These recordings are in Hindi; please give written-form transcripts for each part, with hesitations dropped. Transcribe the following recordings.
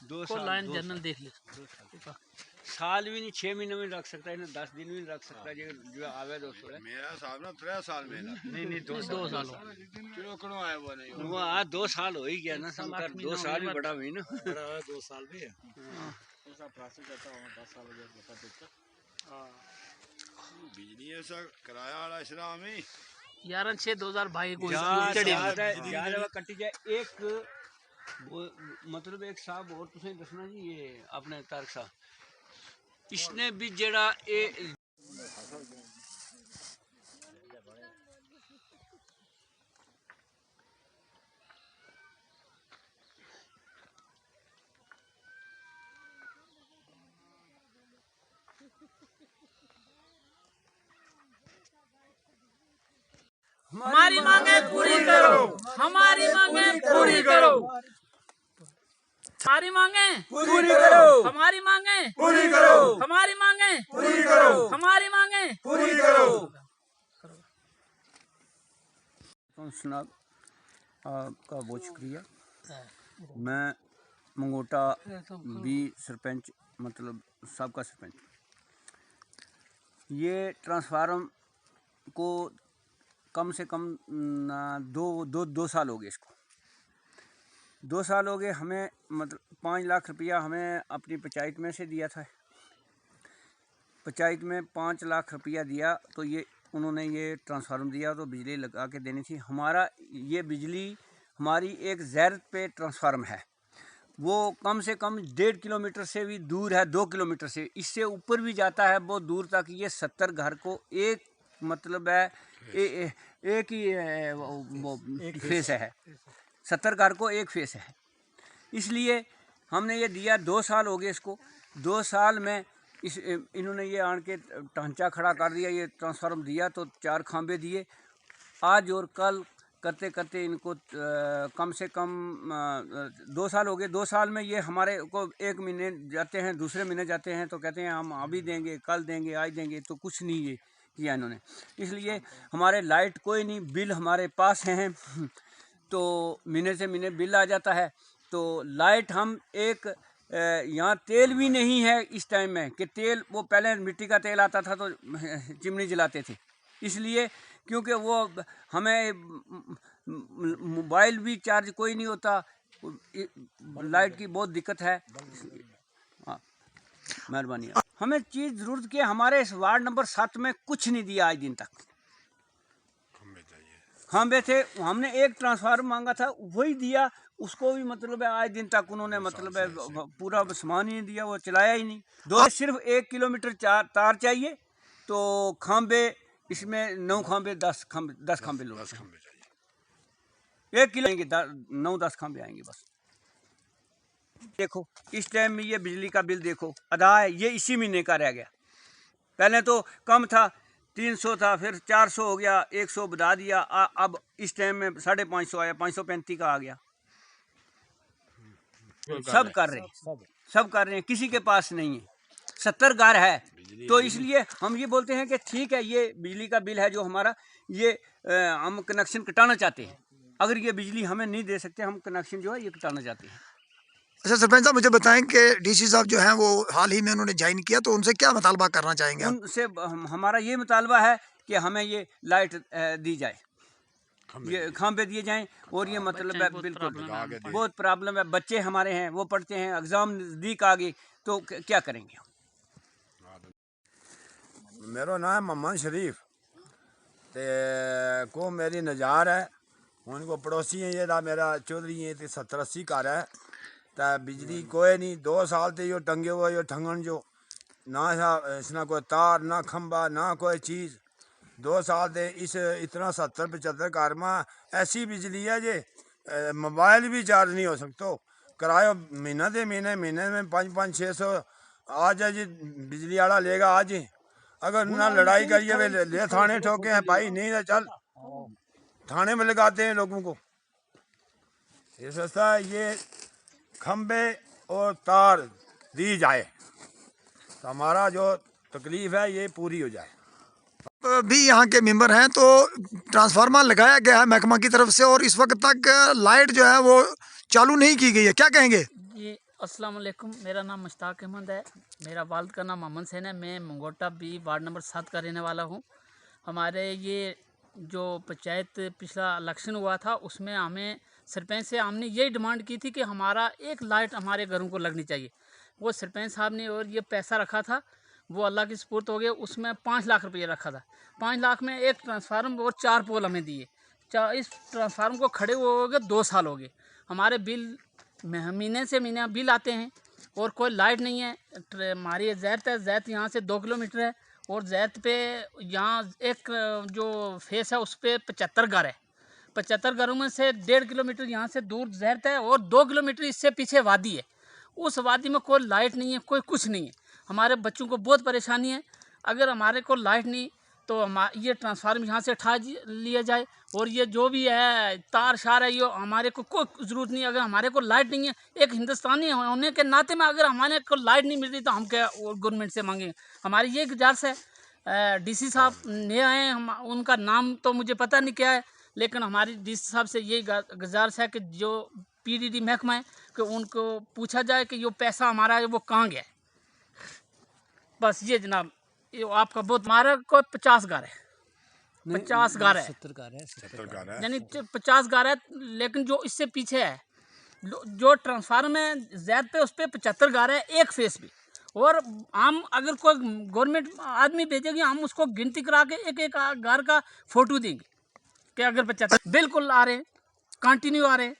2 साल लाइन जनरल देख ले, 2 साल भी नहीं, 6 महीने में रख सकता है ना, 10 दिन में रख सकता है जो आवे 200 है मेरा साहब ना 3 साल में नहीं 2 साल चलो करो आए वो नहीं वो 2 साल हो ही गया ना शंकर, 2 साल भी बड़ा हुई ना, बड़ा 2 साल भी है ऐसा प्रोसेस करता हूँ 10 साल हो गया बता देता बिजली ऐसा किराया वाला इस्लाम ही 11/6/2022 को कटी जाए एक वो मतलब एक साहब और तुसें दसना जी, ये अपने तारक साहब इसने भी जेड़ा हमारी मांगे पूरी करो, हमारी मांगे पूरी करो, हमारी मांगे पूरी करो, हमारी मांगे पूरी करो, हमारी मांगे पूरी करो, हमारी मांगे पूरी करो। सुना आपका बहुत शुक्रिया। मैं मंगोटा भी सरपंच मतलब सबका सरपंच, ये ट्रांसफार्म को कम से कम दो साल हो गए इसको, 2 साल हो गए। हमें मतलब 5 लाख रुपया हमें अपनी पंचायत में से दिया था, पंचायत में 5 लाख रुपया दिया तो ये उन्होंने ये ट्रांसफार्मर दिया तो बिजली लगा के देनी थी। हमारा ये बिजली हमारी एक ज़ैरत पे ट्रांसफार्मर है, वो कम से कम 1.5 किलोमीटर से भी दूर है, 2 किलोमीटर से इससे ऊपर भी जाता है बहुत दूर तक। ये 70 घर को एक मतलब है एक ही फेस है, 70 घर को एक फेस है। इसलिए हमने ये दिया, 2 साल हो गए इसको। 2 साल में इन्होंने ये आन के ढांचा खड़ा कर दिया, ये ट्रांसफार्मर दिया तो 4 खंभे दिए। आज और कल करते करते इनको कम से कम 2 साल हो गए। 2 साल में ये हमारे को 1 महीने जाते हैं, दूसरे महीने जाते हैं तो कहते हैं हम अभी देंगे, कल देंगे, आज देंगे, तो कुछ नहीं ये किया इन्होंने। इसलिए हमारे लाइट कोई नहीं, बिल हमारे पास हैं तो महीने से महीने बिल आ जाता है। तो लाइट हम एक यहाँ तेल भी नहीं है इस टाइम में कि तेल, वो पहले मिट्टी का तेल आता था तो चिमनी जलाते थे, इसलिए क्योंकि वो हमें मोबाइल भी चार्ज कोई नहीं होता, लाइट की बहुत दिक्कत है। हाँ मेहरबानी। हमें चीज़ ज़रूरत की, हमारे इस वार्ड नंबर 7 में कुछ नहीं दिया आज दिन तक। खंभे थे, हमने एक ट्रांसफार्मर मांगा था वही दिया, उसको भी मतलब है आज दिन तक उन्होंने मतलब है पूरा सामान ही नहीं दिया, वो चलाया ही नहीं। सिर्फ 1 किलोमीटर तार चाहिए तो खंभे इसमें 9 खंभे 10 खंभे लोग 1 किलो आएंगे, 9-10 खंभे आएंगे बस। देखो इस टाइम में ये बिजली का बिल देखो आधा है, ये इसी महीने का रह गया। पहले तो कम था, 300 था, फिर 400 हो गया, 100 बढ़ा दिया, अब इस टाइम में 550 आया, 535 का आ गया। सब कर रहे हैं, किसी के पास नहीं है, 70 घर है। तो इसलिए हम ये बोलते हैं कि ठीक है, ये बिजली का बिल है जो हमारा, ये हम कनेक्शन कटाना चाहते हैं। अगर ये बिजली हमें नहीं दे सकते, हम कनेक्शन जो है ये कटाना चाहते हैं। अच्छा सरपंच साहब, मुझे बताएं कि डीसी साहब जो हैं वो हाल ही में उन्होंने ज्वाइन किया, तो उनसे क्या मुतालबा करना चाहेंगे? उनसे हमारा ये मुतालबा है कि हमें ये लाइट दी जाए, ये खंभे दिए जाएं। और ये मतलब है बिल्कुल बहुत प्रॉब्लम है, बच्चे हमारे हैं वो पढ़ते हैं, एग्ज़ाम नज़दीक आ गए तो क्या करेंगे। मेरा नाम है मोहम्मद शरीफ ते को मेरी नज़ार है, उनको पड़ोसी है ये मेरा चौधरी है, 70-80 घर है। तो बिजली कोई नहीं, 2 साल से यो टंगे हुए, यो ठंगन जो ना इसना कोई तार ना खंबा ना कोई चीज़। 2 साल से इस इतना 70-75 घर में ऐसी बिजली है जे मोबाइल भी चार्ज नहीं हो सकता। किराया महीने में 500-600 आ जाए जी, बिजली वाला लेगा आज ही। अगर ना लड़ाई करिए वे ले थाने ठोके हैं भाई, नहीं तो चल थाने में लगाते हैं लोगों को। ये सस्ता ये खंबे और तार दी जाए तो हमारा जो तकलीफ है ये पूरी हो जाए। भी यहाँ के मेंबर हैं तो ट्रांसफार्मर लगाया गया है महकमा की तरफ से और इस वक्त तक लाइट जो है वो चालू नहीं की गई है, क्या कहेंगे? ये अस्सलाम वालेकुम, मेरा नाम मुश्ताक अहमद है। मेरा वालिद का नाम मोहम्मद सैन है। मैं मंगोटा बी वार्ड नंबर 7 का रहने वाला हूँ। हमारे ये जो पंचायत पिछला इलेक्शन हुआ था उसमें हमें सरपंच से हमने यही डिमांड की थी कि हमारा एक लाइट हमारे घरों को लगनी चाहिए। वो सरपंच साहब ने और ये पैसा रखा था, वो अल्लाह की सपुर्द हो गया। उसमें 5 लाख रुपये रखा था। 5 लाख में एक ट्रांसफार्मर और 4 पोल हमें दिए। इस ट्रांसफार्मर को खड़े हुए हो गए 2 साल हो गए। हमारे बिल महीने से महीने बिल आते हैं और कोई लाइट नहीं है। हमारी जैत है, जैत यहाँ से 2 किलोमीटर है और जैत पे यहाँ एक जो फेस है उस पर 75 घर है। 75 घरों में से 1.5 किलोमीटर यहाँ से दूर जैत है और 2 किलोमीटर इससे पीछे वादी है। उस वादी में कोई लाइट नहीं है, कोई कुछ नहीं है। हमारे बच्चों को बहुत परेशानी है। अगर हमारे को लाइट नहीं तो ये ट्रांसफार्मर यहाँ से उठा लिया जाए और ये जो भी है तार शार है, ये हमारे को कोई ज़रूरत नहीं। अगर हमारे को लाइट नहीं है, एक हिंदुस्तानी होने के नाते में अगर हमारे को लाइट नहीं मिलती तो हम क्या गवर्नमेंट से मांगेंगे। हमारी ये गुजारिश है। डीसी साहब नए आए हैं, उनका नाम तो मुझे पता नहीं क्या है, लेकिन हमारी डीसी साहब से ये गुजारिश है कि जो पीडीडी महकमा है कि उनको पूछा जाए कि ये पैसा हमारा है वो कहाँ गया। बस ये जनाब, ये आपका बहुत, हमारा को 50 घर है, 50 घर है, 70 घर है, यानी 50 घर है। लेकिन जो इससे पीछे है जो ट्रांसफार्मर है जैद पे, उस पर 75 घर है एक फेस पे। और हम अगर कोई गवर्नमेंट आदमी भेजेगी हम उसको गिनती करा के एक एक घर का फोटो देंगे कि अगर 75 बिल्कुल आ रहे, कंटिन्यू आ रहे।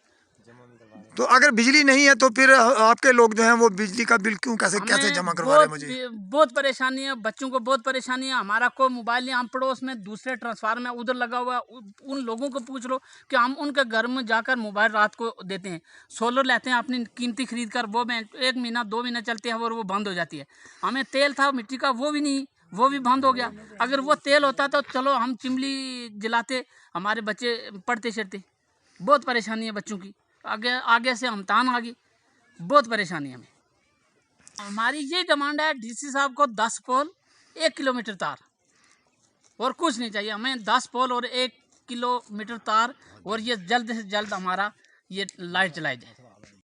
तो अगर बिजली नहीं है तो फिर आपके लोग जो हैं वो बिजली का बिल कैसे जमा करवा रहे हैं? मुझे बहुत परेशानी है, बच्चों को बहुत परेशानी है। हमारा कोई मोबाइल नहीं, हम पड़ोस में दूसरे ट्रांसफार्मर उधर लगा हुआ है, उन लोगों को पूछ लो कि हम उनके घर में जाकर मोबाइल रात को देते हैं। सोलर लेते हैं अपनी कीमती खरीद कर, वो 1 महीना 2 महीना चलते हैं और वो बंद हो जाती है। हमें तेल था मिट्टी का, वो भी नहीं, वो भी बंद हो गया। अगर वो तेल होता तो चलो हम चिमली जलाते, हमारे बच्चे पढ़ते चढ़ते। बहुत परेशानी है बच्चों की, आगे से हमतान आ गई, बहुत परेशानी है हमें। हमारी ये डिमांड है डीसी साहब को 10 पोल 1 किलोमीटर तार और कुछ नहीं चाहिए हमें। 10 पोल और 1 किलोमीटर तार और ये जल्द से जल्द हमारा ये लाइट चलाई जाए।